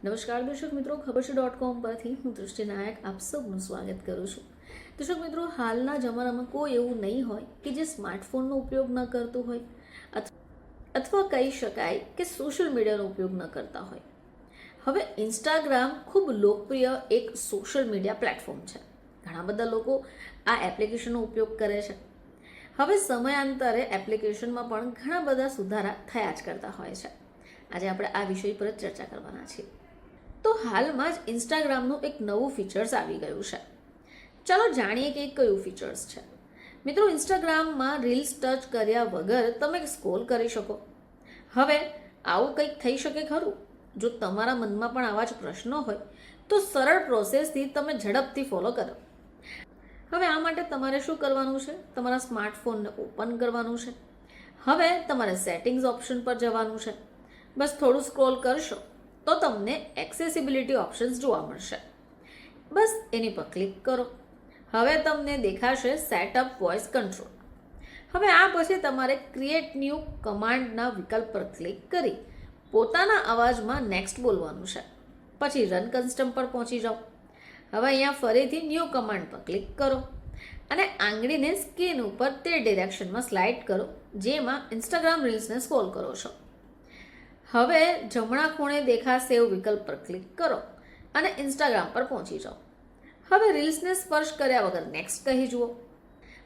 નમસ્કાર દર્શક મિત્રો, ખબર છે .com પરથી હું દૃષ્ટિ નાયક આપ સૌનું સ્વાગત કરું છું. દર્શક મિત્રો, હાલના જમાનામાં કોઈ એવું નહીં હોય કે જે સ્માર્ટફોનનો ઉપયોગ ન કરતું હોય અથવા કહી શકાય કે સોશિયલ મીડિયાનો ઉપયોગ ન કરતા હોય. હવે ઇન્સ્ટાગ્રામ ખૂબ લોકપ્રિય એક સોશિયલ મીડિયા પ્લેટફોર્મ છે. ઘણા બધા લોકો આ એપ્લિકેશનનો ઉપયોગ કરે છે. હવે સમયાંતરે એપ્લિકેશનમાં પણ ઘણા બધા સુધારા થયા જ કરતા હોય છે. આજે આપણે આ વિષય પર ચર્ચા કરવાના છીએ. તો હાલમાં જ ઇન્સ્ટાગ્રામનું એક નવું ફીચર્સ આવી ગયું છે. ચાલો જાણીએ કે કયું ફીચર્સ છે. મિત્રો, ઇન્સ્ટાગ્રામમાં રીલ્સ ટચ કર્યા વગર તમે સ્ક્રોલ કરી શકો. હવે આવું કંઈક થઈ શકે ખરું? જો તમારા મનમાં પણ આવા જ પ્રશ્નો હોય તો સરળ પ્રોસેસથી તમે ઝડપથી ફોલો કરો. હવે આ માટે તમારે શું કરવાનું છે? તમારા સ્માર્ટફોનને ઓપન કરવાનું છે. હવે તમારે સેટિંગ્સ ઓપ્શન પર જવાનું છે. બસ થોડું સ્ક્રોલ કરશો તો તમને એક્સેસિબિલિટી ઓપ્શન્સ જોવા મળશે. બસ એની પર ક્લિક કરો. હવે તમને દેખાશે સેટઅપ વોઇસ કંટ્રોલ. હવે આ પછી તમારે ક્રિએટ ન્યૂ કમાન્ડના વિકલ્પ પર ક્લિક કરી પોતાના અવાજમાં નેક્સ્ટ બોલવાનું છે. પછી રન કસ્ટમ પર પહોંચી જાઓ. હવે અહીંયા ફરીથી ન્યૂ કમાન્ડ પર ક્લિક કરો અને આંગળીને સ્ક્રીન ઉપર તે ડિરેક્શનમાં સ્લાઇડ કરો જેમાં ઇન્સ્ટાગ્રામ રીલ્સને સ્ક્રોલ કરો છો. હવે જમણા ખૂણે દેખાશે એવું વિકલ્પ પર ક્લિક કરો અને ઇન્સ્ટાગ્રામ પર પહોંચી જાઓ. હવે રીલ્સને સ્પર્શ કર્યા વગર નેક્સ્ટ કહી જુઓ.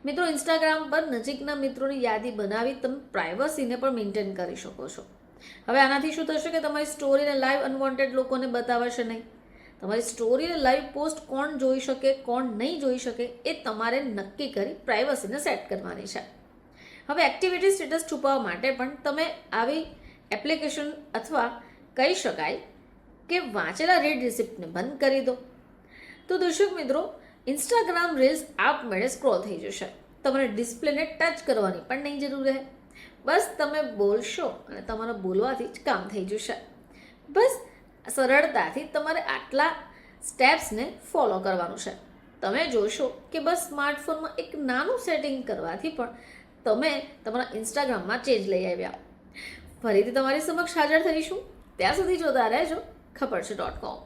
મિત્રો, ઇન્સ્ટાગ્રામ પર નજીકના મિત્રોની યાદી બનાવી તમે પ્રાઇવસીને પણ મેન્ટેન કરી શકો છો. હવે આનાથી શું થશે કે તમારી સ્ટોરીને લાઈવ અનવોન્ટેડ લોકોને બતાવશે નહીં. તમારી સ્ટોરીને લાઈવ પોસ્ટ કોણ જોઈ શકે, કોણ નહીં જોઈ શકે એ તમારે નક્કી કરી પ્રાઇવસીને સેટ કરવાની છે. હવે એક્ટિવિટી સ્ટેટસ છુપાવવા માટે પણ તમે આવી એપ્લિકેશન અથવા કહી શકાય કે વાંચેલા રીડ રિસિપ્ટને બંધ કરી દો. તો દર્શક મિત્રો, ઇન્સ્ટાગ્રામ રીલ્સ આપમેળે સ્ક્રોલ થઈ જશે. તમારે ડિસ્પ્લેને ટચ કરવાની પણ નહીં જરૂર રહે. બસ તમે બોલશો અને તમારા બોલવાથી જ કામ થઈ જશે. બસ સરળતાથી તમારે આટલા સ્ટેપ્સને ફોલો કરવાનું છે. તમે જોશો કે બસ સ્માર્ટફોનમાં એક નાનું સેટિંગ કરવાથી પણ તમે તમારા ઇન્સ્ટાગ્રામમાં ચેન્જ લઈ આવ્યા. ફરીથી તમારી સમક્ષ હાજર થઈશું. ત્યાં સુધી જોતા રહેજો ખબર છે .com.